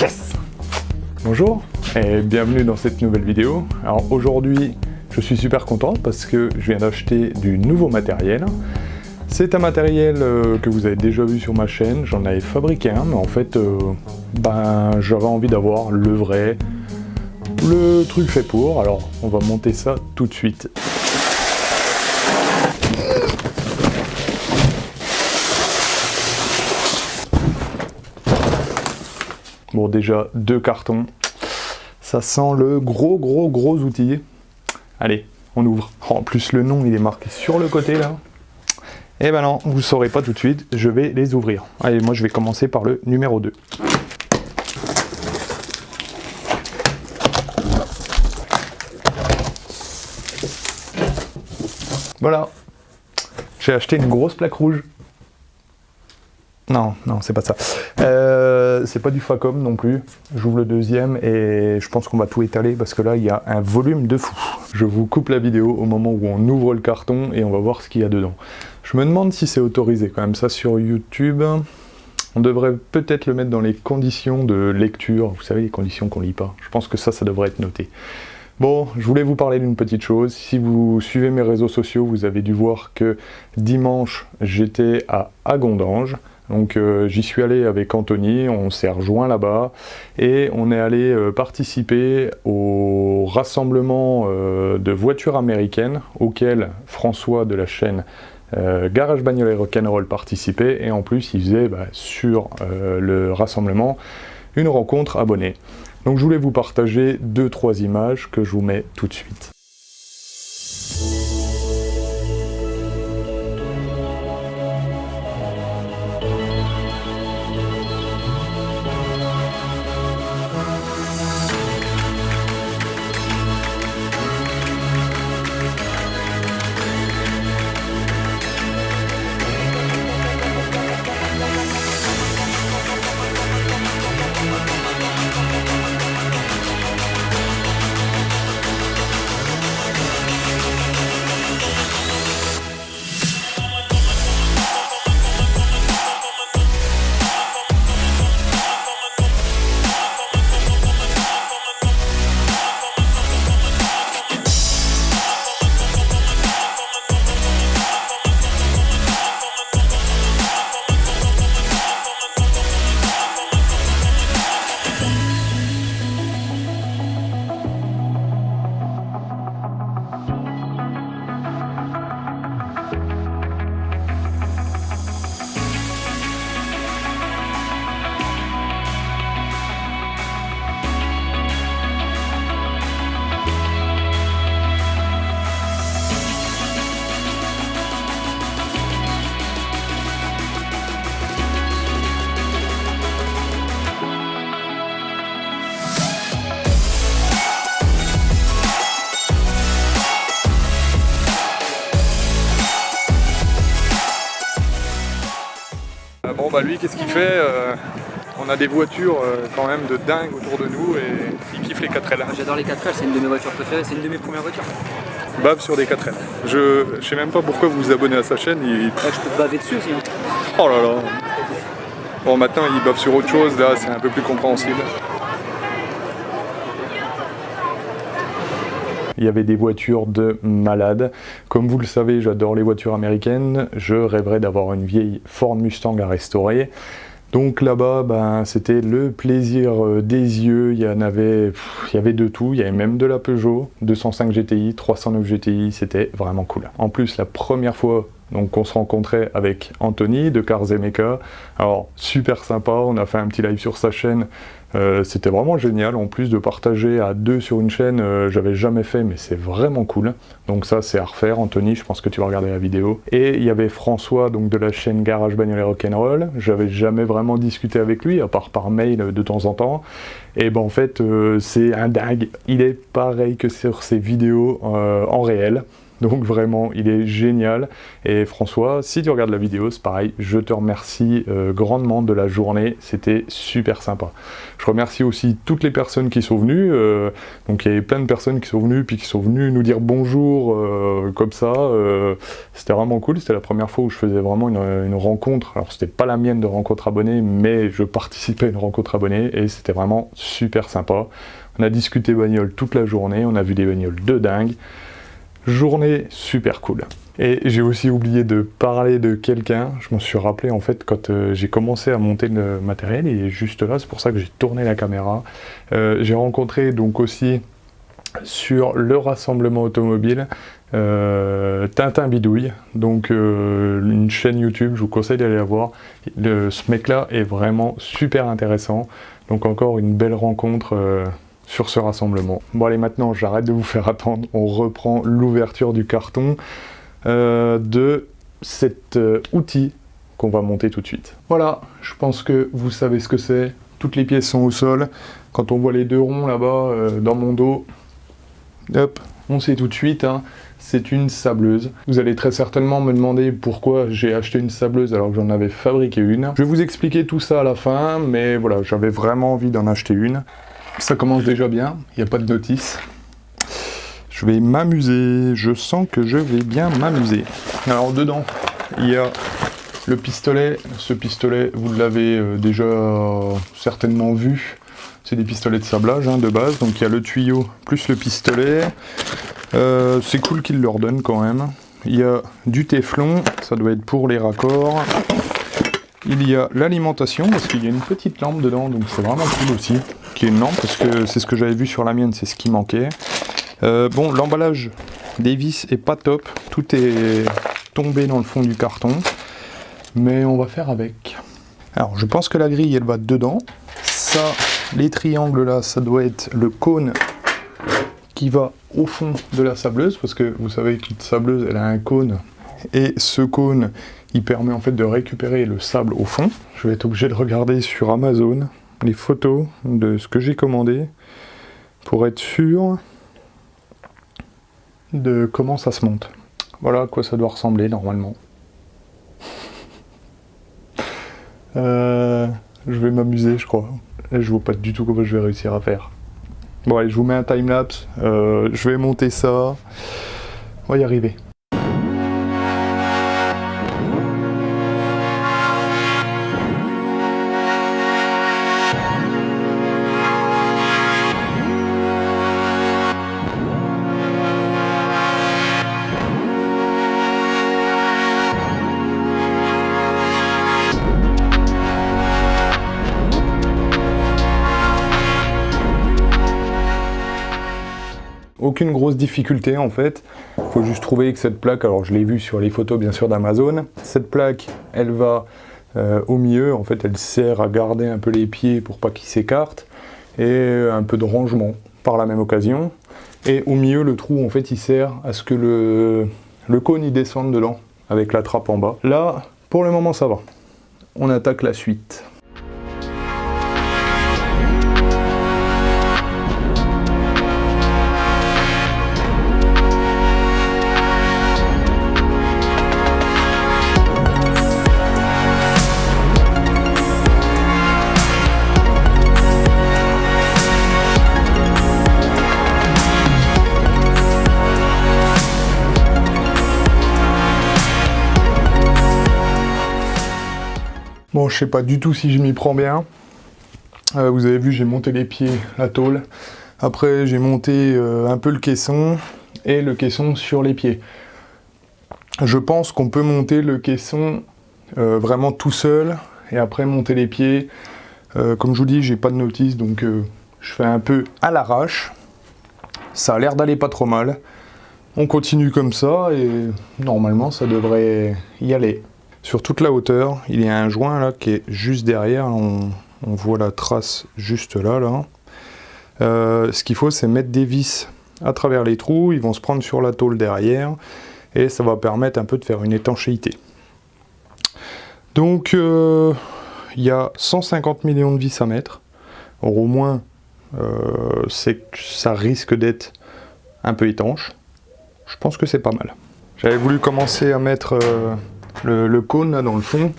Yes! Bonjour et bienvenue dans cette nouvelle vidéo. Alors aujourd'hui, je suis super content parce que je viens d'acheter du nouveau matériel. C'est un matériel que vous avez déjà vu sur ma chaîne, j'en avais fabriqué un, mais en fait, j'avais envie d'avoir le vrai, le truc fait pour. Alors on va monter ça tout de suite. Bon, déjà 2 cartons, ça sent le gros outil. Allez, on ouvre. En plus le nom il est marqué sur le côté là. Et ben non, vous saurez pas tout de suite, je vais les ouvrir. Allez, moi je vais commencer par le numéro 2. Voilà, j'ai acheté une grosse plaque rouge. Non, c'est pas ça. C'est pas du Facom non plus. J'ouvre le deuxième et je pense qu'on va tout étaler parce que là, il y a un volume de fou. Je vous coupe la vidéo au moment où on ouvre le carton et on va voir ce qu'il y a dedans. Je me demande si c'est autorisé quand même ça sur YouTube. On devrait peut-être le mettre dans les conditions de lecture. Vous savez, les conditions qu'on lit pas. Je pense que ça devrait être noté. Bon, je voulais vous parler d'une petite chose. Si vous suivez mes réseaux sociaux, vous avez dû voir que dimanche, j'étais à Agondange. Donc j'y suis allé avec Anthony, on s'est rejoint là-bas et on est allé participer au rassemblement de voitures américaines auquel François de la chaîne Garage Bagnole et Rock'n'Roll participait, et en plus il faisait sur le rassemblement une rencontre abonnée. Donc je voulais vous partager 2-3 images que je vous mets tout de suite. Bon lui qu'est-ce qu'il fait on a des voitures quand même de dingue autour de nous et il kiffe les 4L. J'adore les 4L, c'est une de mes voitures préférées, c'est une de mes premières voitures. Bave sur des 4L. Je sais même pas pourquoi vous vous abonnez à sa chaîne. Je peux te baver dessus aussi. Hein. Oh là là. Bon maintenant il bave sur autre chose, là c'est un peu plus compréhensible. Il y avait des voitures de malades. Comme vous le savez, j'adore les voitures américaines. Je rêverais d'avoir une vieille Ford Mustang à restaurer. Donc là-bas, c'était le plaisir des yeux. Il y avait de tout. Il y avait même de la Peugeot 205 GTI, 309 GTI. C'était vraiment cool. En plus, la première fois qu'on se rencontrait avec Anthony de Cars & Mecha. Alors, super sympa. On a fait un petit live sur sa chaîne. C'était vraiment génial, en plus de partager à 2 sur une chaîne, j'avais jamais fait, mais c'est vraiment cool. Donc ça c'est à refaire. Anthony, je pense que tu vas regarder la vidéo. Et il y avait François, donc de la chaîne Garage Bagnole et Rock'n'Roll. J'avais jamais vraiment discuté avec lui, à part par mail de temps en temps. Et en fait, c'est un dingue. Il est pareil que sur ses vidéos en réel. Donc vraiment, il est génial. Et François, si tu regardes la vidéo, c'est pareil, je te remercie grandement de la journée, c'était super sympa. Je remercie aussi toutes les personnes qui sont venues, donc il y avait plein de personnes qui sont venues, puis qui sont venues nous dire bonjour, comme ça, c'était vraiment cool, c'était la première fois où je faisais vraiment une rencontre, alors c'était pas la mienne de rencontre abonnée, mais je participais à une rencontre abonnée, et c'était vraiment super sympa. On a discuté bagnole toute la journée, on a vu des bagnoles de dingue. Journée super cool. Et j'ai aussi oublié de parler de quelqu'un, je m'en suis rappelé en fait quand j'ai commencé à monter le matériel, il est juste là, c'est pour ça que j'ai tourné la caméra. J'ai rencontré donc aussi sur le rassemblement automobile Tintin Bidouille, donc une chaîne YouTube, je vous conseille d'aller la voir. Ce mec là est vraiment super intéressant, donc encore une belle rencontre sur ce rassemblement. Bon allez, maintenant j'arrête de vous faire attendre, on reprend l'ouverture du carton de cet outil qu'on va monter tout de suite. Voilà, je pense que vous savez ce que c'est, toutes les pièces sont au sol, quand on voit les deux ronds là-bas dans mon dos, hop, on sait tout de suite, hein, c'est une sableuse. Vous allez très certainement me demander pourquoi j'ai acheté une sableuse alors que j'en avais fabriqué une. Je vais vous expliquer tout ça à la fin, mais voilà, j'avais vraiment envie d'en acheter une. Ça commence déjà bien, il n'y a pas de notice. Je vais m'amuser, je sens que je vais bien m'amuser. Alors dedans, il y a le pistolet. Ce pistolet, vous l'avez déjà certainement vu. C'est des pistolets de sablage hein, de base. Donc il y a le tuyau plus le pistolet. C'est cool qu'ils leur donnent quand même. Il y a du téflon, ça doit être pour les raccords. Il y a l'alimentation, parce qu'il y a une petite lampe dedans, donc c'est vraiment cool aussi. Qu'il y ait une lampe, parce que c'est ce que j'avais vu sur la mienne, c'est ce qui manquait. Bon, l'emballage des vis est pas top, tout est tombé dans le fond du carton, mais on va faire avec. Alors, je pense que la grille, elle va dedans. Ça, les triangles là, ça doit être le cône qui va au fond de la sableuse, parce que vous savez qu'une sableuse, elle a un cône, et ce cône, il permet en fait de récupérer le sable au fond. Je vais être obligé de regarder sur Amazon les photos de ce que j'ai commandé pour être sûr de comment ça se monte. Voilà à quoi ça doit ressembler normalement. Je vais m'amuser, je crois. Là, je vois pas du tout comment je vais réussir à faire. Bon allez, je vous mets un timelapse. Je vais monter ça. On va y arriver. Aucune grosse difficulté en fait, il faut juste trouver que cette plaque, alors je l'ai vu sur les photos bien sûr d'Amazon, cette plaque elle va au milieu, en fait elle sert à garder un peu les pieds pour pas qu'ils s'écartent, et un peu de rangement par la même occasion, et au milieu le trou en fait il sert à ce que le cône il descende dedans, avec la trappe en bas. Là pour le moment ça va, on attaque la suite. Bon, je sais pas du tout si je m'y prends bien. Vous avez vu, j'ai monté les pieds, la tôle. Après, j'ai monté un peu le caisson et le caisson sur les pieds. Je pense qu'on peut monter le caisson vraiment tout seul et après monter les pieds. Comme je vous dis, j'ai pas de notice, donc je fais un peu à l'arrache. Ça a l'air d'aller pas trop mal. On continue comme ça et normalement, ça devrait y aller. Sur toute la hauteur, il y a un joint là qui est juste derrière, on voit la trace juste là. Ce qu'il faut, c'est mettre des vis à travers les trous, ils vont se prendre sur la tôle derrière, et ça va permettre un peu de faire une étanchéité. Donc, il y a 150 millions de vis à mettre. Alors, au moins, ça risque d'être un peu étanche. je pense que c'est pas mal. J'avais voulu commencer à mettre le cône là dans le fond.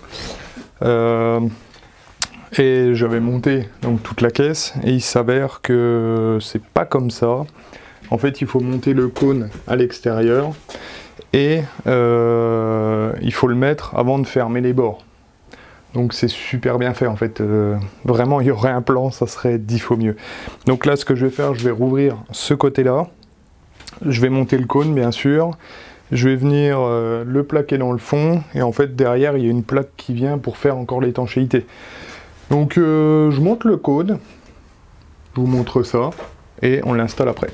Et j'avais monté donc toute la caisse et il s'avère que c'est pas comme ça. En fait, il faut monter le cône à l'extérieur et il faut le mettre avant de fermer les bords. Donc c'est super bien fait en fait. Vraiment, il y aurait un plan, ça serait 10 fois mieux. Donc là, ce que je vais faire, je vais rouvrir ce côté-là. Je vais monter le cône, bien sûr. Je vais venir le plaquer dans le fond. Et en fait, derrière, il y a une plaque qui vient pour faire encore l'étanchéité. Donc je monte le cône. Je vous montre ça. Et on l'installe après.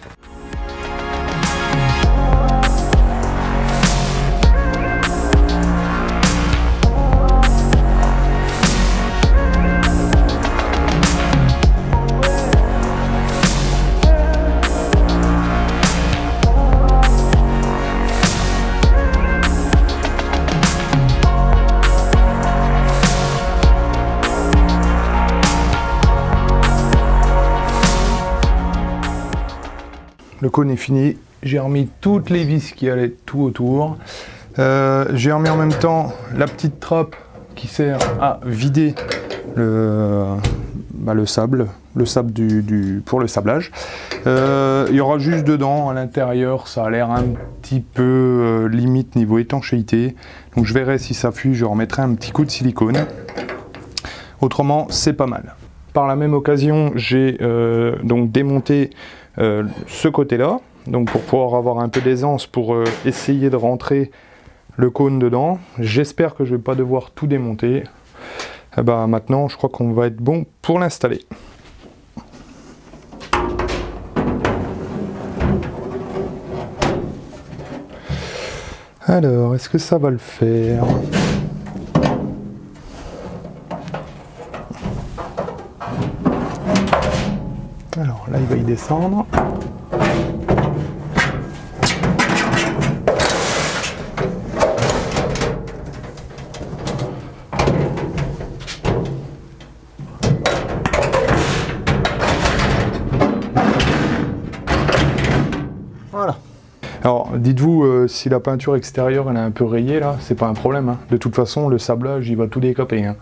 Le cône est fini, j'ai remis toutes les vis qui allaient tout autour. J'ai remis en même temps la petite trappe qui sert à vider le sable pour le sablage. Il y aura juste dedans, à l'intérieur, ça a l'air un petit peu limite niveau étanchéité. Donc je verrai si ça fuit, je remettrai un petit coup de silicone. Autrement, c'est pas mal. Par la même occasion, j'ai donc démonté ce côté-là, donc pour pouvoir avoir un peu d'aisance pour essayer de rentrer le cône dedans. J'espère que je ne vais pas devoir tout démonter. Et ben, maintenant, je crois qu'on va être bon pour l'installer. Alors, est-ce que ça va le faire ? Alors là, il va y descendre. Voilà. Alors, dites-vous, si la peinture extérieure elle est un peu rayée là, c'est pas un problème. Hein. De toute façon, le sablage, il va tout décaper. Hein.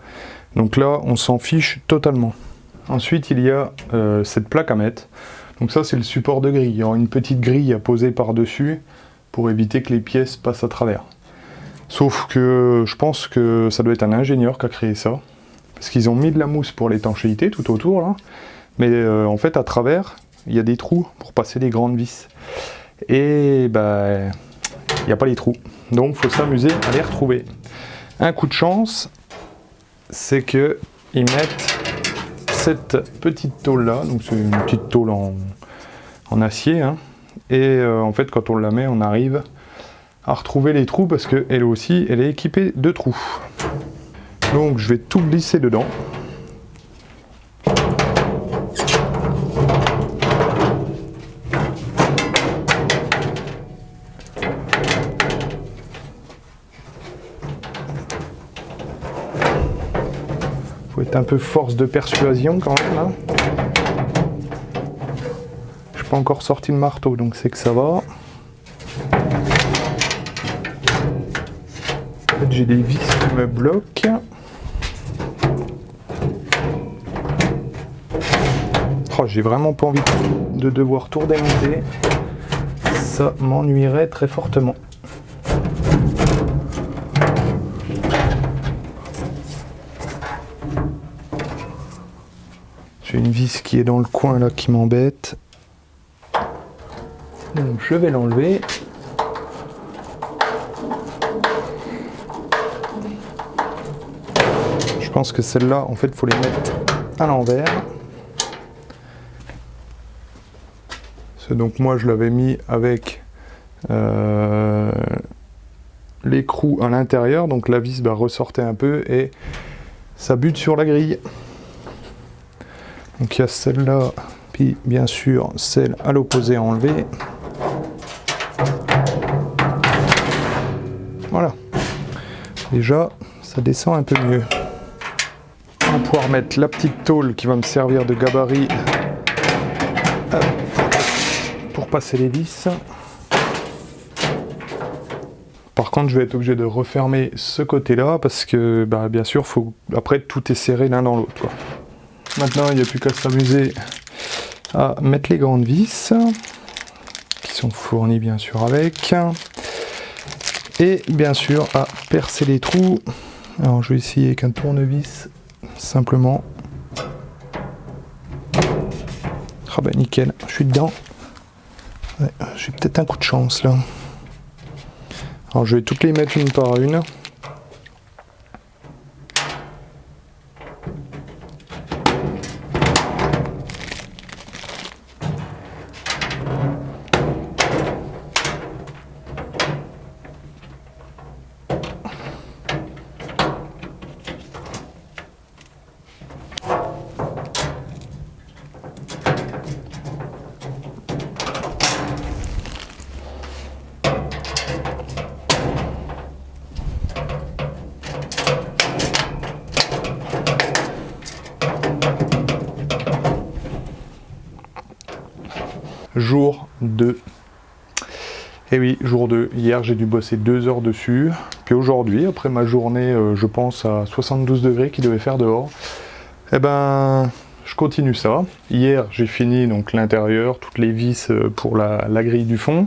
Donc là, on s'en fiche totalement. Ensuite, il y a cette plaque à mettre. Donc ça, c'est le support de grille. Il y aura une petite grille à poser par-dessus pour éviter que les pièces passent à travers. Sauf que je pense que ça doit être un ingénieur qui a créé ça. Parce qu'ils ont mis de la mousse pour l'étanchéité tout autour, là. Mais en fait, à travers, il y a des trous pour passer les grandes vis. Et ben, il n'y a pas les trous. Donc, il faut s'amuser à les retrouver. Un coup de chance, c'est qu'ils mettent cette petite tôle là, donc c'est une petite tôle en acier, hein. Et en fait quand on la met, on arrive à retrouver les trous parce qu'elle aussi, elle est équipée de trous. Donc je vais tout glisser dedans. Faut être un peu force de persuasion quand même là. Je n'ai pas encore sorti le marteau, donc c'est que ça va. En fait, j'ai des vis qui me bloquent. Oh, j'ai vraiment pas envie de devoir tout redémonter. Ça m'ennuierait très fortement. J'ai une vis qui est dans le coin là qui m'embête. Donc je vais l'enlever. Je pense que celle-là, en fait, il faut les mettre à l'envers. Donc moi je l'avais mis avec l'écrou à l'intérieur, donc la vis ressortait un peu et ça bute sur la grille. Donc il y a celle-là, puis bien sûr celle à l'opposé à enlever. Voilà. Déjà, ça descend un peu mieux. On va pouvoir mettre la petite tôle qui va me servir de gabarit pour passer les vis. Par contre, je vais être obligé de refermer ce côté-là parce que, bah, bien sûr, après tout est serré l'un dans l'autre. Maintenant, il n'y a plus qu'à s'amuser à mettre les grandes vis qui sont fournies bien sûr avec, et bien sûr à percer les trous. Alors, je vais essayer avec un tournevis simplement. Ah bah nickel, je suis dedans. Ouais, j'ai peut-être un coup de chance là. Alors je vais toutes les mettre une par une. Jour 2. Et oui, jour 2. Hier, j'ai dû bosser 2 heures dessus. Puis aujourd'hui, après ma journée, je pense à 72 degrés qu'il devait faire dehors, eh ben, je continue ça. Hier, j'ai fini donc l'intérieur, toutes les vis pour la grille du fond.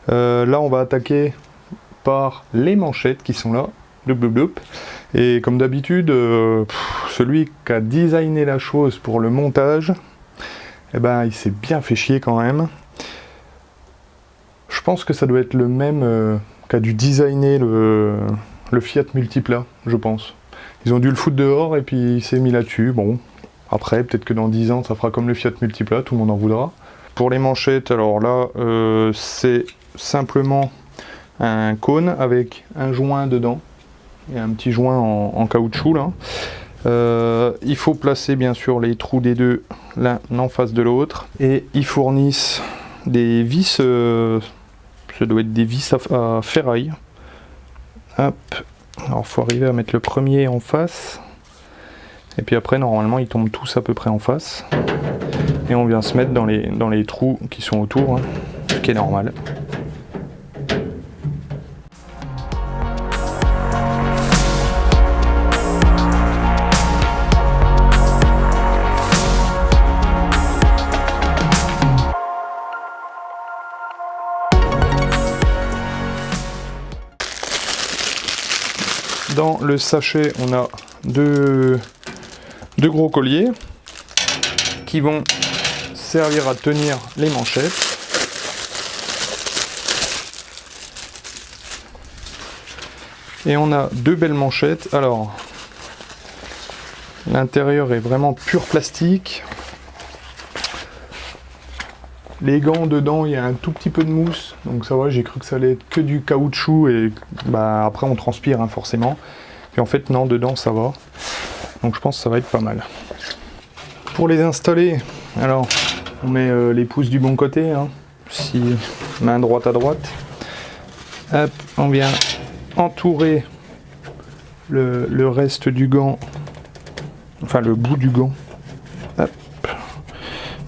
Là, on va attaquer par les manchettes qui sont là. Bloup, bloup, bloup. Et comme d'habitude, celui qui a designé la chose pour le montage, eh ben, il s'est bien fait chier quand même. Je pense que ça doit être le même qui a dû designer le Fiat Multipla, je pense. Ils ont dû le foutre dehors et puis il s'est mis là-dessus. Bon, après, peut-être que dans 10 ans, ça fera comme le Fiat Multipla, tout le monde en voudra. Pour les manchettes, alors là, c'est simplement un cône avec un joint dedans. Il y a un petit joint en caoutchouc là. Il faut placer bien sûr les trous des deux l'un en face de l'autre, et ils fournissent des vis, ça doit être des vis à ferraille. Hop, alors faut arriver à mettre le premier en face, et puis après normalement ils tombent tous à peu près en face, et on vient se mettre dans les trous qui sont autour, hein, ce qui est normal. Dans le sachet, on a deux gros colliers qui vont servir à tenir les manchettes. Et on a 2 belles manchettes. Alors, l'intérieur est vraiment pur plastique. Les gants dedans, il y a un tout petit peu de mousse, donc ça va, j'ai cru que ça allait être que du caoutchouc, et bah après on transpire hein, forcément. Puis en fait non, dedans ça va, donc je pense que ça va être pas mal. Pour les installer, alors on met les pouces du bon côté, hein, main droite à droite. Hop, on vient entourer le reste du gant, enfin le bout du gant. Hop.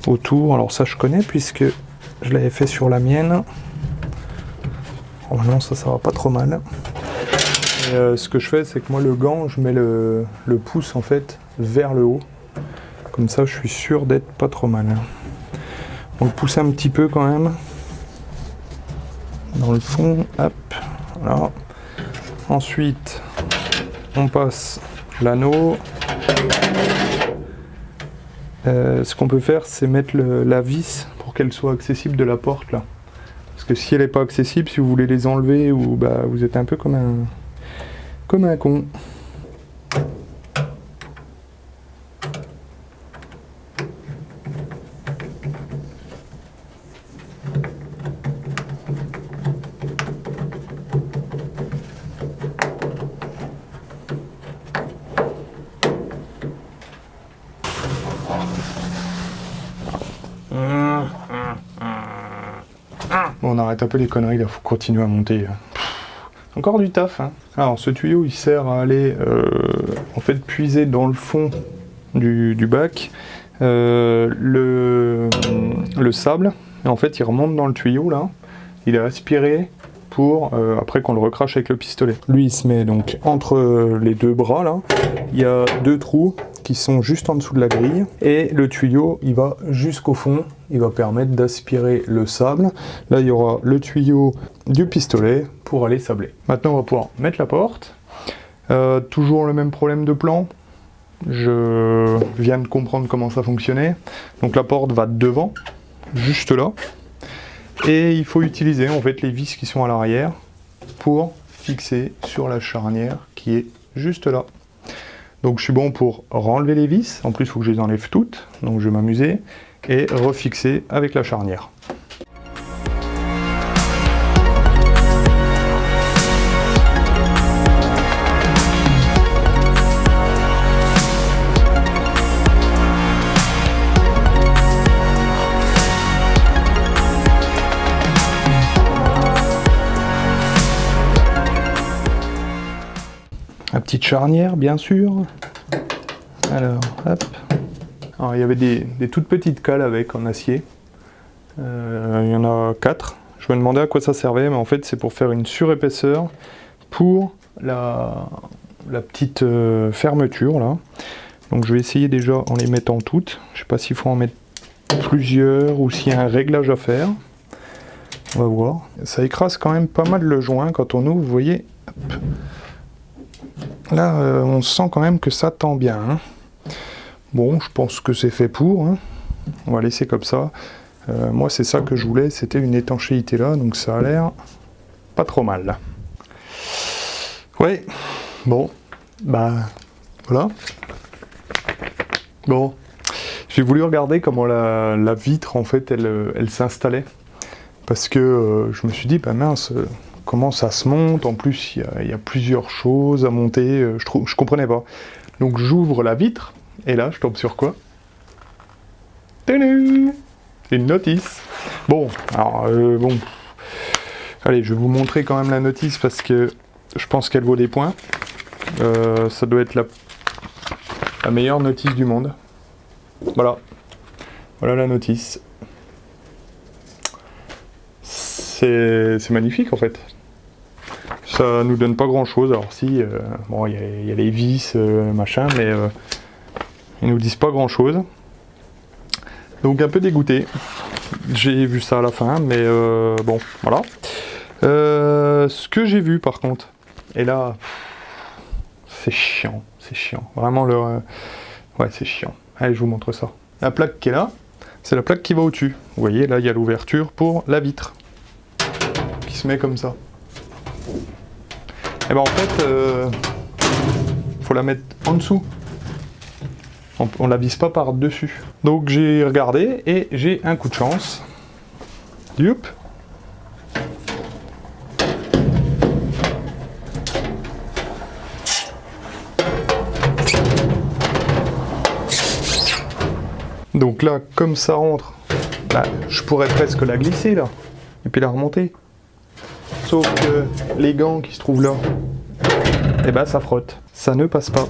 Autour, alors ça je connais puisque je l'avais fait sur la mienne. Normalement ça va pas trop mal. Et, ce que je fais, c'est que moi le gant, je mets le pouce en fait vers le haut, comme ça je suis sûr d'être pas trop mal. Donc pousser un petit peu quand même dans le fond, hop, voilà. Ensuite on passe l'anneau. Ce qu'on peut faire, c'est mettre la vis pour qu'elle soit accessible de la porte là. Parce que si elle n'est pas accessible, si vous voulez les enlever, ou bah vous êtes un peu comme un con. Bon, on arrête un peu les conneries, là, faut continuer à monter. Encore du taf, hein. Alors, ce tuyau, il sert à aller, en fait, puiser dans le fond du bac le sable. Et en fait, il remonte dans le tuyau, là. Il est aspiré pour après qu'on le recrache avec le pistolet. Lui il se met donc entre les deux bras là, il y a deux trous qui sont juste en dessous de la grille et le tuyau il va jusqu'au fond, il va permettre d'aspirer le sable. Là il y aura le tuyau du pistolet pour aller sabler. Maintenant on va pouvoir mettre la porte. Toujours le même problème de plan. Je viens de comprendre comment ça fonctionnait. Donc la porte va devant, juste là. Et il faut utiliser en fait les vis qui sont à l'arrière pour fixer sur la charnière qui est juste là. Donc je suis bon pour renlever les vis. En plus il faut que je les enlève toutes. Donc je vais m'amuser. Et refixer avec la charnière. La petite charnière, bien sûr. Alors, hop. Alors, il y avait des toutes petites cales avec en acier. Il y en a 4. Je me demandais à quoi ça servait, mais en fait, c'est pour faire une surépaisseur pour la petite fermeture, là. Donc, je vais essayer déjà en les mettant toutes. Je ne sais pas s'il faut en mettre plusieurs ou s'il y a un réglage à faire. On va voir. Ça écrase quand même pas mal le joint quand on ouvre, vous voyez. Hop. Là, on sent quand même que ça tend bien. Hein. Bon, je pense que c'est fait pour. Hein. On va laisser comme ça. Moi, c'est ça que je voulais. C'était une étanchéité là, donc ça a l'air pas trop mal. Ouais. Bon. Bah, voilà. Bon. J'ai voulu regarder comment la vitre, en fait, elle s'installait. Parce que je me suis dit, bah mince... comment ça se monte, en plus il y a plusieurs choses à monter, je comprenais pas. Donc j'ouvre la vitre, et là je tombe sur quoi? Tadam! Une notice. Bon, alors bon, allez je vais vous montrer quand même la notice parce que je pense qu'elle vaut des points. Ça doit être la meilleure notice du monde. Voilà, voilà la notice. C'est magnifique en fait. Ça nous donne pas grand chose. Alors si, bon, il y a les vis, machin, mais ils nous disent pas grand chose. Donc un peu dégoûté. J'ai vu ça à la fin, mais bon, voilà. Ce que j'ai vu par contre, et là, c'est chiant, c'est chiant. Vraiment ouais, c'est chiant. Allez, je vous montre ça. La plaque qui est là, c'est la plaque qui va au-dessus. Vous voyez, là, il y a l'ouverture pour la vitre. Qui se met comme ça. Et ben en fait, faut la mettre en dessous. On la vise pas par dessus. Donc j'ai regardé et j'ai un coup de chance. Youp. Donc là, comme ça rentre, bah, je pourrais presque la glisser là, et puis la remonter. Sauf que les gants qui se trouvent là, et ben ça frotte, ça ne passe pas.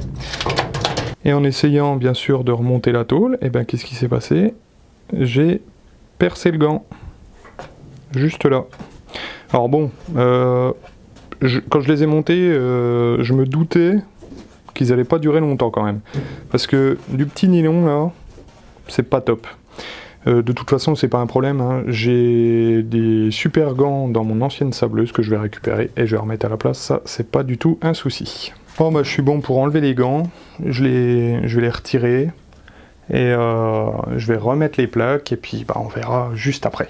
Et en essayant bien sûr de remonter la tôle, et ben qu'est-ce qui s'est passé? J'ai percé le gant, juste là. Alors bon, quand je les ai montés, je me doutais qu'ils n'allaient pas durer longtemps quand même. Parce que du petit nylon là, c'est pas top. De toute façon, c'est pas un problème. Hein. J'ai des super gants dans mon ancienne sableuse que je vais récupérer et je vais remettre à la place. Ça, c'est pas du tout un souci. Bon, bah, je suis bon pour enlever les gants. Je vais les retirer et je vais remettre les plaques et puis bah, on verra juste après.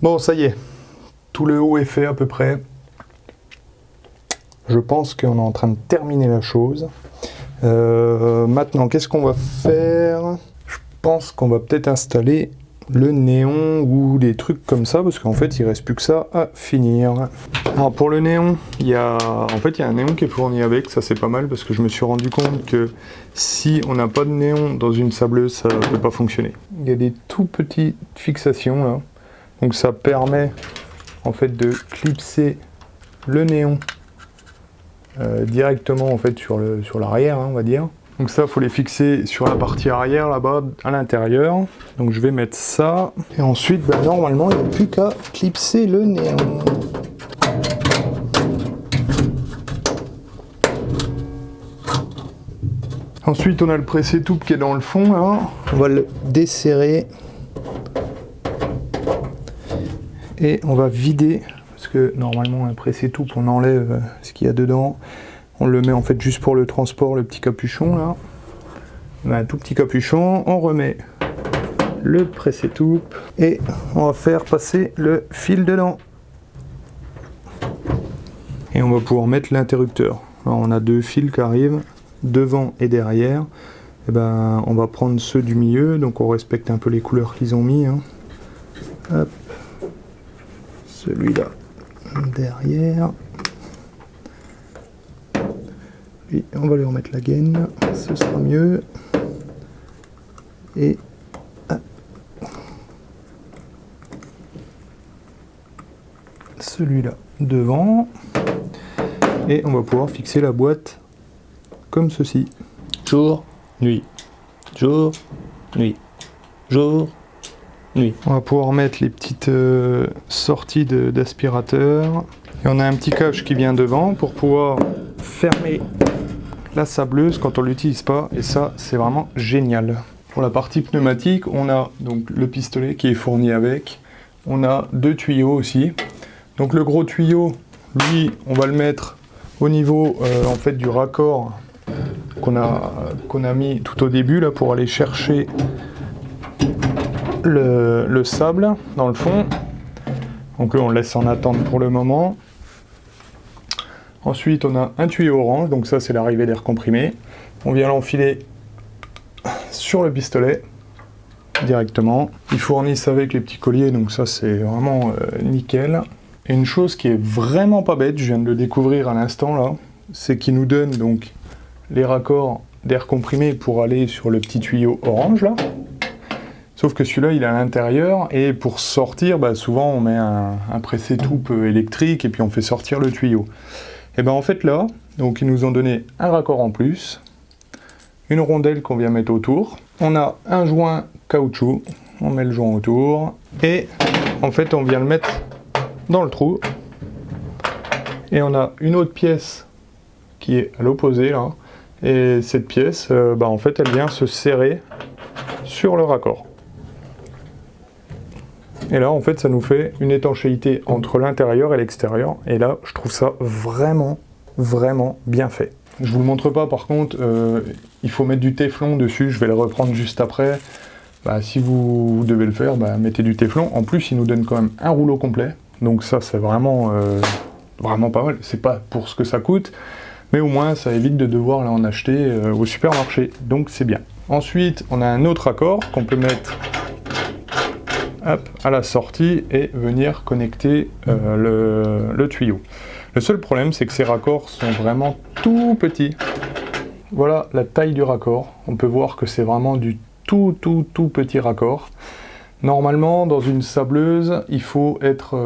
Bon, ça y est. Tout le haut est fait à peu près. Je pense qu'on est en train de terminer la chose. Maintenant, qu'est-ce qu'on va faire? Je pense qu'on va peut-être installer le néon ou des trucs comme ça, parce qu'en fait, il reste plus que ça à finir. Alors pour le néon, il y a un néon qui est fourni avec, ça c'est pas mal, parce que je me suis rendu compte que si on n'a pas de néon dans une sableuse, ça ne peut pas fonctionner. Il y a des tout petites fixations là, donc ça permet en fait de clipser le néon directement en fait sur l'arrière, hein, on va dire. Donc ça, il faut les fixer sur la partie arrière, là-bas, à l'intérieur. Donc je vais mettre ça. Et ensuite, bah, normalement, il n'y a plus qu'à clipser le néon. Ensuite, on a le pressé-toupe qui est dans le fond, là. On va le desserrer. Et on va vider, parce que normalement, un pressé-toupe, on enlève ce qu'il y a dedans. On le met en fait juste pour le transport, le petit capuchon là. On a un tout petit capuchon, on remet le pressé-toupe et on va faire passer le fil dedans. Et on va pouvoir mettre l'interrupteur. Alors on a deux fils qui arrivent, devant et derrière. Et ben, on va prendre ceux du milieu, donc on respecte un peu les couleurs qu'ils ont mis. Hein. Hop. Celui-là derrière. Puis on va lui remettre la gaine, ce sera mieux. Et celui-là devant. Et on va pouvoir fixer la boîte comme ceci. Jour, nuit. Jour, nuit. Jour, nuit. On va pouvoir mettre les petites sorties d'aspirateur. Et on a un petit cache qui vient devant pour pouvoir fermer la sableuse quand on ne l'utilise pas. Et ça, c'est vraiment génial. Pour la partie pneumatique, on a donc le pistolet qui est fourni avec. On a deux tuyaux aussi. Donc le gros tuyau, lui, on va le mettre au niveau en fait du raccord qu'on a mis tout au début là pour aller chercher le sable dans le fond. Donc là on le laisse en attente pour le moment. Ensuite on a un tuyau orange, donc ça c'est l'arrivée d'air comprimé. On vient l'enfiler sur le pistolet directement. Ils fournissent avec les petits colliers, donc ça c'est vraiment nickel. Et une chose qui est vraiment pas bête, je viens de le découvrir à l'instant là, c'est qu'ils nous donnent donc les raccords d'air comprimé pour aller sur le petit tuyau orange là. Sauf que celui-là il est à l'intérieur et pour sortir, bah, souvent on met un pressé-toupe électrique et puis on fait sortir le tuyau. Et ben en fait là, donc ils nous ont donné un raccord en plus, une rondelle qu'on vient mettre autour, on a un joint caoutchouc, on met le joint autour et en fait on vient le mettre dans le trou et on a une autre pièce qui est à l'opposé là et cette pièce bah, en fait elle vient se serrer sur le raccord et là en fait ça nous fait une étanchéité entre l'intérieur et l'extérieur et là je trouve ça vraiment bien fait. Je vous le montre pas par contre, il faut mettre du téflon dessus, je vais le reprendre juste après. Bah, si vous devez le faire, bah, mettez du téflon. En plus il nous donne quand même un rouleau complet. Donc ça c'est vraiment pas mal, c'est pas pour ce que ça coûte, mais au moins ça évite de devoir là en acheter au supermarché, donc c'est bien. Ensuite on a un autre raccord qu'on peut mettre hop, à la sortie et venir connecter le tuyau. Le seul problème c'est que ces raccords sont vraiment tout petits. Voilà la taille du raccord, on peut voir que c'est vraiment du tout petit raccord. Normalement, dans une sableuse, il faut être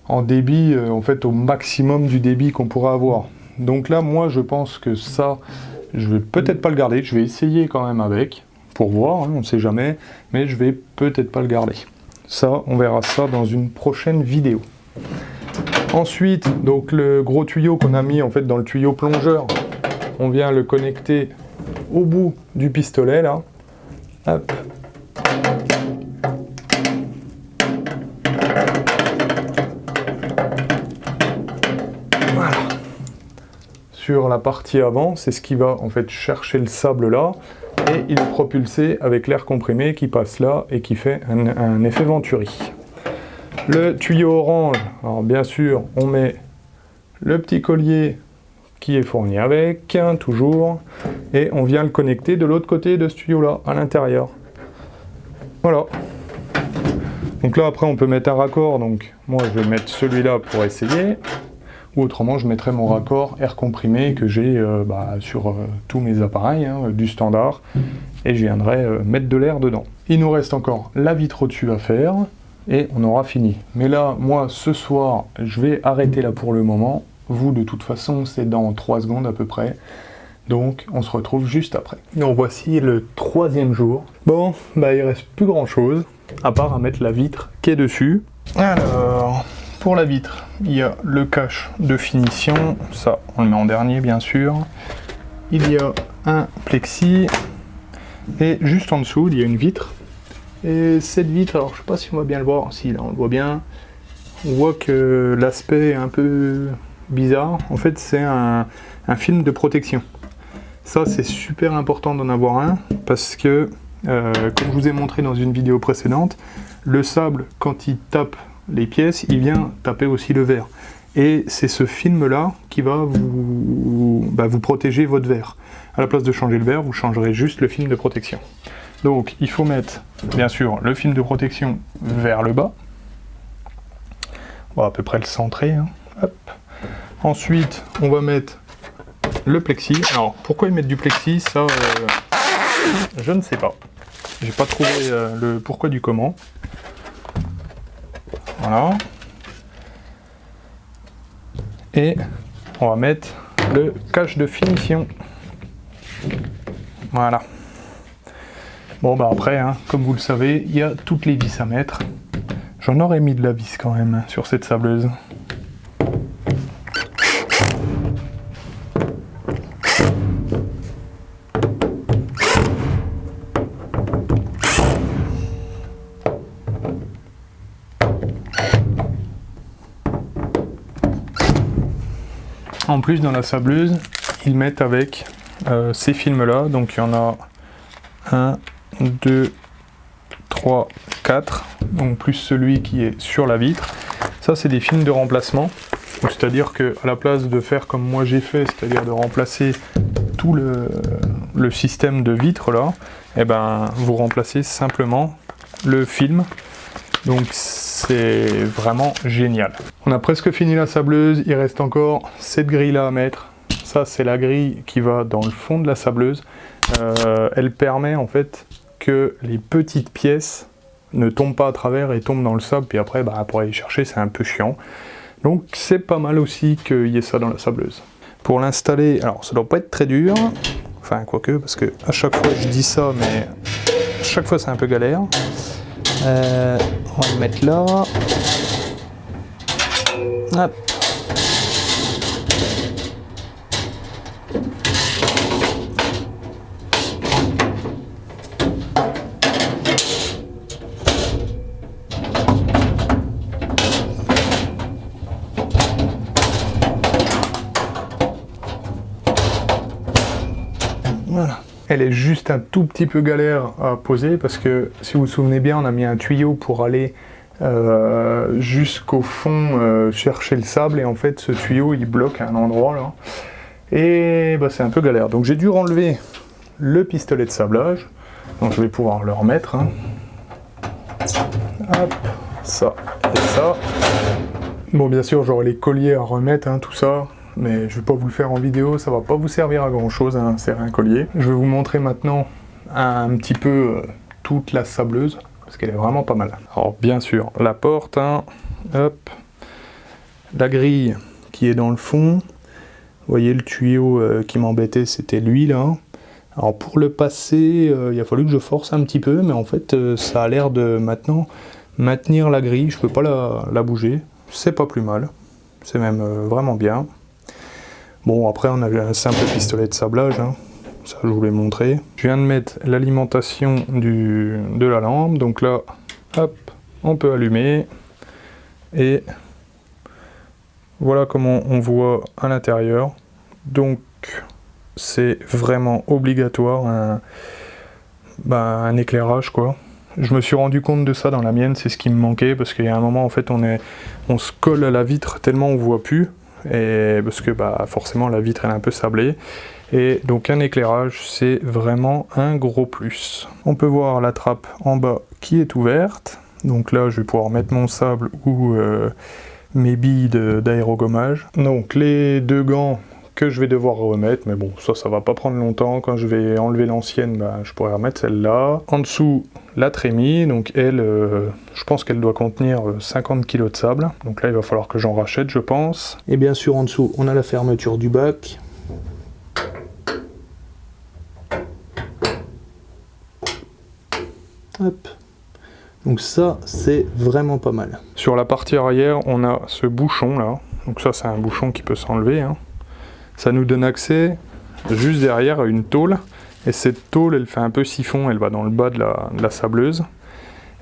en débit, en fait, au maximum du débit qu'on pourra avoir. Donc là, moi, je pense que ça, je vais peut-être pas le garder. Je vais essayer quand même avec, pour voir, hein, on ne sait jamais, mais je vais peut-être pas le garder. Ça, on verra ça dans une prochaine vidéo. Ensuite, donc le gros tuyau qu'on a mis en fait dans le tuyau plongeur, on vient le connecter au bout du pistolet, là. Hop. Sur la partie avant, c'est ce qui va en fait chercher le sable là et il est propulsé avec l'air comprimé qui passe là et qui fait un effet Venturi. Le tuyau orange, alors bien sûr on met le petit collier qui est fourni avec, toujours, et on vient le connecter de l'autre côté de ce tuyau là, à l'intérieur. Voilà. Donc là après on peut mettre un raccord, donc moi je vais mettre celui-là pour essayer. Ou autrement, je mettrai mon raccord air comprimé que j'ai sur tous mes appareils, hein, du standard, et je viendrai mettre de l'air dedans. Il nous reste encore la vitre au-dessus à faire, et on aura fini. Mais là, moi, ce soir, je vais arrêter là pour le moment. Vous, de toute façon, c'est dans 3 secondes à peu près. Donc on se retrouve juste après. Donc voici le 3e jour. Bon, bah il reste plus grand chose, à part à mettre la vitre qui est dessus. Alors, pour la vitre, il y a le cache de finition, ça on le met en dernier bien sûr. Il y a un plexi, et juste en dessous il y a une vitre. Et cette vitre, alors je sais pas si on va bien le voir, si là on le voit bien, on voit que l'aspect est un peu bizarre. En fait c'est un film de protection. Ça c'est super important d'en avoir un, parce que comme je vous ai montré dans une vidéo précédente, le sable quand il tape les pièces, il vient taper aussi le verre. Et c'est ce film-là qui va vous protéger votre verre. À la place de changer le verre, vous changerez juste le film de protection. Donc il faut mettre, bien sûr, le film de protection vers le bas. On va à peu près le centrer. Hein. Hop. Ensuite, on va mettre le plexi. Alors, pourquoi ils mettent du plexi, ça, je ne sais pas. J'ai pas trouvé le pourquoi du comment. Voilà. Et on va mettre le cache de finition. Voilà. Bon bah après, hein, comme vous le savez, il y a toutes les vis à mettre. J'en aurais mis de la vis quand même sur cette sableuse. En plus, dans la sableuse, ils mettent avec ces films-là. Donc il y en a 1, 2, 3, 4. Donc plus celui qui est sur la vitre. Ça, c'est des films de remplacement. C'est-à-dire qu'à la place de faire comme moi j'ai fait, c'est-à-dire de remplacer tout le système de vitre là, eh ben, vous remplacez simplement le film. Donc c'est vraiment génial. On a presque fini la sableuse, il reste encore cette grille là à mettre. Ça c'est la grille qui va dans le fond de la sableuse. Elle permet en fait que les petites pièces ne tombent pas à travers et tombent dans le sable, puis après pour aller chercher c'est un peu chiant. Donc c'est pas mal aussi qu'il y ait ça dans la sableuse. Pour l'installer, alors ça doit pas être très dur, enfin quoique, parce que à chaque fois je dis ça, mais à chaque fois c'est un peu galère. On va le mettre là. Hop. Voilà. Elle est juste un tout petit peu galère à poser parce que, si vous vous souvenez bien, on a mis un tuyau pour aller jusqu'au fond chercher le sable, et en fait ce tuyau il bloque à un endroit là. Et c'est un peu galère. Donc j'ai dû enlever le pistolet de sablage. Donc je vais pouvoir le remettre. Hein. Hop, ça et ça. Bon, bien sûr, j'aurai les colliers à remettre, hein, tout ça. Mais je vais pas vous le faire en vidéo, ça va pas vous servir à grand chose, hein, c'est un collier. Je vais vous montrer maintenant un petit peu toute la sableuse, parce qu'elle est vraiment pas mal. Alors bien sûr, la porte, hein, hop, la grille qui est dans le fond. Vous voyez le tuyau qui m'embêtait, c'était lui là. Alors pour le passer, il a fallu que je force un petit peu, mais en fait ça a l'air de maintenant maintenir la grille, je peux pas la bouger. C'est pas plus mal, c'est même vraiment bien. Bon, après on avait un simple pistolet de sablage, hein. Ça je vous l'ai montré. Je viens de mettre l'alimentation de la lampe, donc là, hop, on peut allumer. Et voilà comment on voit à l'intérieur. Donc c'est vraiment obligatoire, un éclairage quoi. Je me suis rendu compte de ça dans la mienne, c'est ce qui me manquait, parce qu'il y a un moment en fait on se colle à la vitre tellement on voit plus. Et parce que forcément la vitre elle est un peu sablée, et donc un éclairage c'est vraiment un gros plus. On peut voir la trappe en bas qui est ouverte, donc là je vais pouvoir mettre mon sable ou mes billes d'aérogommage. Donc les deux gants que je vais devoir remettre, mais bon ça va pas prendre longtemps. Quand je vais enlever l'ancienne, je pourrais remettre celle-là. En dessous la trémie, donc elle, je pense qu'elle doit contenir 50 kg de sable, donc là il va falloir que j'en rachète je pense. Et bien sûr en dessous on a la fermeture du bac. Hop. Donc ça, c'est vraiment pas mal. Sur la partie arrière, on a ce bouchon là. Donc ça, c'est un bouchon qui peut s'enlever, hein. Ça nous donne accès juste derrière à une tôle. Et cette tôle, elle fait un peu siphon, elle va dans le bas de la sableuse.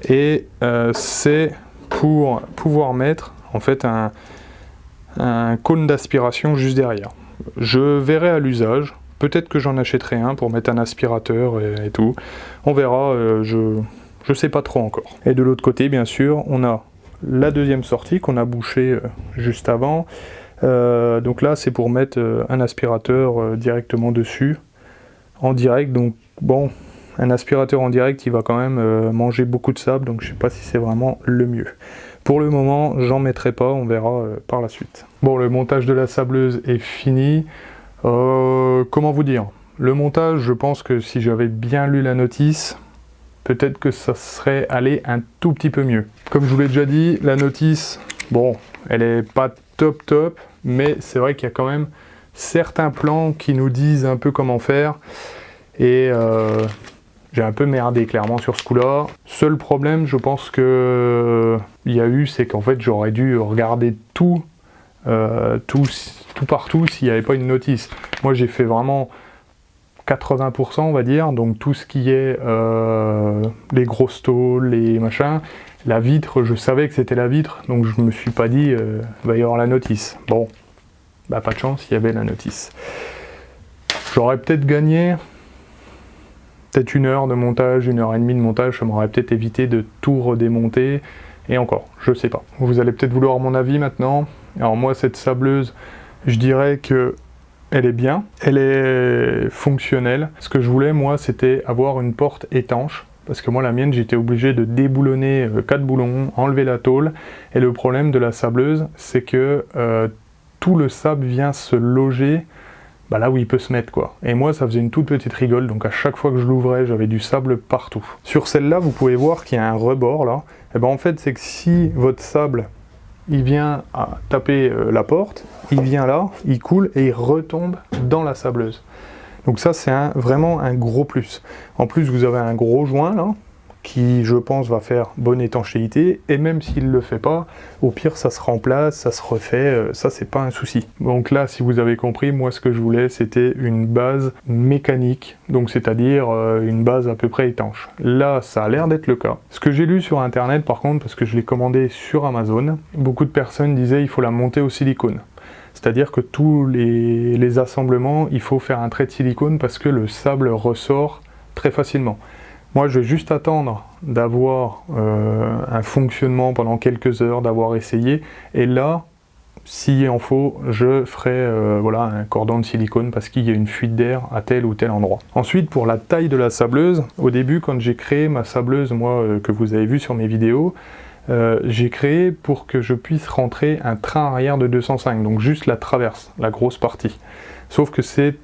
Et c'est pour pouvoir mettre en fait un cône d'aspiration juste derrière. Je verrai à l'usage. Peut-être que j'en achèterai un pour mettre un aspirateur et tout. On verra, je sais pas trop encore. Et de l'autre côté, bien sûr, on a la deuxième sortie qu'on a bouchée juste avant. Donc là, c'est pour mettre un aspirateur directement dessus, en direct. Donc bon, un aspirateur en direct, il va quand même manger beaucoup de sable, donc je sais pas si c'est vraiment le mieux. Pour le moment, j'en mettrai pas, on verra par la suite. Bon, le montage de la sableuse est fini. Comment vous dire? Le montage, je pense que si j'avais bien lu la notice, peut-être que ça serait allé un tout petit peu mieux. Comme je vous l'ai déjà dit, la notice, bon, elle est pas top, mais c'est vrai qu'il y a quand même certains plans qui nous disent un peu comment faire. Et j'ai un peu merdé clairement sur ce coup-là. Seul problème, je pense que il y a eu, c'est qu'en fait j'aurais dû regarder tout partout s'il n'y avait pas une notice. Moi j'ai fait vraiment 80% on va dire, donc tout ce qui est les grosses tôles, les machins, la vitre, je savais que c'était la vitre, donc je me suis pas dit va y avoir la notice. Bon, bah pas de chance, il y avait la notice. J'aurais peut-être gagné peut-être 1 heure de montage, 1h30 de montage, ça m'aurait peut-être évité de tout redémonter, et encore, je sais pas. Vous allez peut-être vouloir mon avis maintenant. Alors moi, cette sableuse, je dirais que elle est bien, elle est fonctionnelle. Ce que je voulais, moi, c'était avoir une porte étanche, parce que moi, la mienne, j'étais obligé de déboulonner 4 boulons, enlever la tôle, et le problème de la sableuse, c'est que tout le sable vient se loger bah là où il peut se mettre quoi. Et moi ça faisait une toute petite rigole, donc à chaque fois que je l'ouvrais j'avais du sable partout. Sur celle-là vous pouvez voir qu'il y a un rebord là. Et ben en fait c'est que si votre sable il vient à taper la porte, il vient là, il coule et il retombe dans la sableuse. Donc ça c'est vraiment un gros plus. En plus vous avez un gros joint là, qui je pense va faire bonne étanchéité, et même s'il ne le fait pas, au pire ça se remplace, ça se refait, ça c'est pas un souci. Donc là si vous avez compris, moi ce que je voulais c'était une base mécanique, donc c'est-à-dire une base à peu près étanche. Là ça a l'air d'être le cas. Ce que j'ai lu sur internet par contre, parce que je l'ai commandé sur Amazon, beaucoup de personnes disaient il faut la monter au silicone. C'est-à-dire que tous les assemblements, il faut faire un trait de silicone parce que le sable ressort très facilement. Moi, je vais juste attendre d'avoir un fonctionnement pendant quelques heures, d'avoir essayé. Et là, s'il en faut, je ferai voilà, un cordon de silicone parce qu'il y a une fuite d'air à tel ou tel endroit. Ensuite, pour la taille de la sableuse, au début, quand j'ai créé ma sableuse, moi, que vous avez vu sur mes vidéos, j'ai créé pour que je puisse rentrer un train arrière de 205, donc juste la traverse, la grosse partie. Sauf que c'est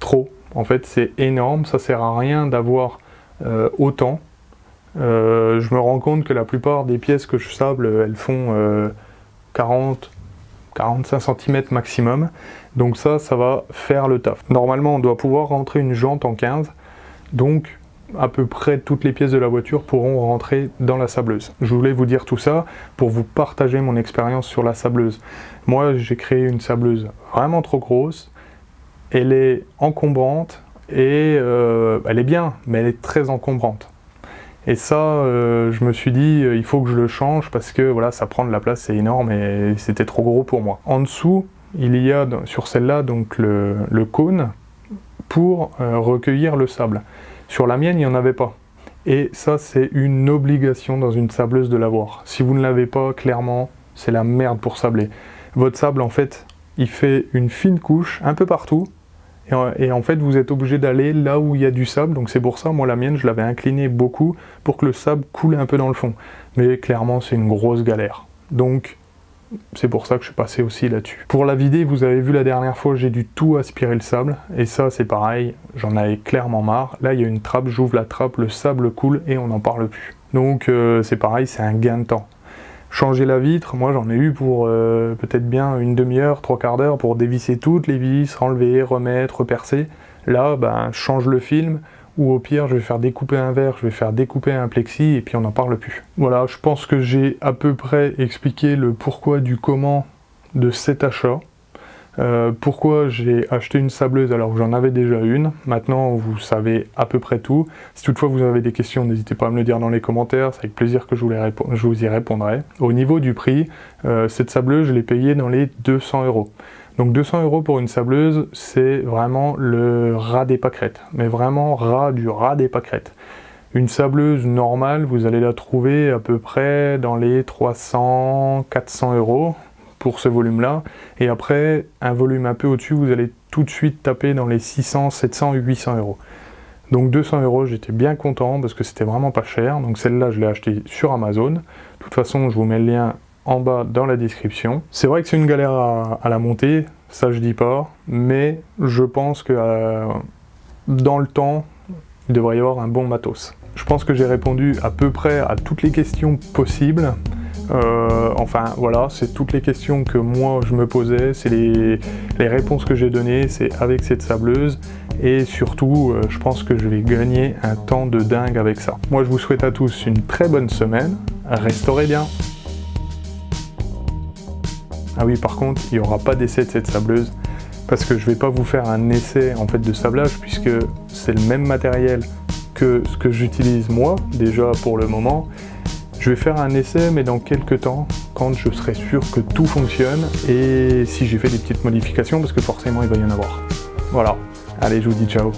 trop, en fait, c'est énorme, ça sert à rien d'avoir autant. Je me rends compte que la plupart des pièces que je sable, elles font 40-45 cm maximum. Donc ça va faire le taf. Normalement, on doit pouvoir rentrer une jante en 15. Donc, à peu près toutes les pièces de la voiture pourront rentrer dans la sableuse. Je voulais vous dire tout ça pour vous partager mon expérience sur la sableuse. Moi, j'ai créé une sableuse vraiment trop grosse. Elle est encombrante. Et elle est bien, mais elle est très encombrante. Et ça, je me suis dit, il faut que je le change parce que voilà, ça prend de la place, c'est énorme et c'était trop gros pour moi. En dessous, il y a sur celle-là donc le cône pour recueillir le sable. Sur la mienne, il n'y en avait pas. Et ça, c'est une obligation dans une sableuse de l'avoir. Si vous ne l'avez pas, clairement, c'est la merde pour sabler. Votre sable, en fait, il fait une fine couche un peu partout. Et en fait, vous êtes obligé d'aller là où il y a du sable. Donc c'est pour ça, moi la mienne, je l'avais inclinée beaucoup pour que le sable coule un peu dans le fond. Mais clairement, c'est une grosse galère. Donc c'est pour ça que je suis passé aussi là-dessus. Pour la vider, vous avez vu la dernière fois, j'ai dû tout aspirer le sable. Et ça, c'est pareil, j'en avais clairement marre. Là, il y a une trappe, j'ouvre la trappe, le sable coule et on n'en parle plus. Donc c'est pareil, c'est un gain de temps. Changer la vitre, moi j'en ai eu pour peut-être bien une demi-heure, 3/4 d'heure pour dévisser toutes les vis, enlever, remettre, repercer. Là, ben, change le film, ou au pire je vais faire découper un verre, je vais faire découper un plexi et puis on n'en parle plus. Voilà, je pense que j'ai à peu près expliqué le pourquoi du comment de cet achat. Pourquoi j'ai acheté une sableuse alors que j'en avais déjà une. Maintenant vous savez à peu près tout. Si toutefois vous avez des questions, n'hésitez pas à me le dire dans les commentaires, c'est avec plaisir que je vous y répondrai. Au niveau du prix, cette sableuse je l'ai payée dans les 200 €. Donc 200 € pour une sableuse, c'est vraiment le ras des pâquerettes, mais vraiment ras du ras des pâquerettes. Une sableuse normale, vous allez la trouver à peu près dans les 300-400 € pour ce volume-là. Et après, un volume un peu au-dessus, vous allez tout de suite taper dans les 600, 700, 800 €. Donc 200 €, j'étais bien content parce que c'était vraiment pas cher. Donc celle-là, je l'ai achetée sur Amazon. De toute façon, je vous mets le lien en bas dans la description. C'est vrai que c'est une galère à la monter, ça je dis pas, mais je pense que dans le temps, il devrait y avoir un bon matos. Je pense que j'ai répondu à peu près à toutes les questions possibles. Enfin voilà, c'est toutes les questions que moi je me posais, c'est les réponses que j'ai données, c'est avec cette sableuse, et surtout je pense que je vais gagner un temps de dingue avec ça. Moi je vous souhaite à tous une très bonne semaine, restaurez bien. Ah oui, par contre, il n'y aura pas d'essai de cette sableuse, parce que je ne vais pas vous faire un essai en fait de sablage, puisque c'est le même matériel que ce que j'utilise moi, déjà pour le moment. Je vais faire un essai, mais dans quelques temps, quand je serai sûr que tout fonctionne, et si j'ai fait des petites modifications, parce que forcément il va y en avoir. Voilà, allez, je vous dis ciao.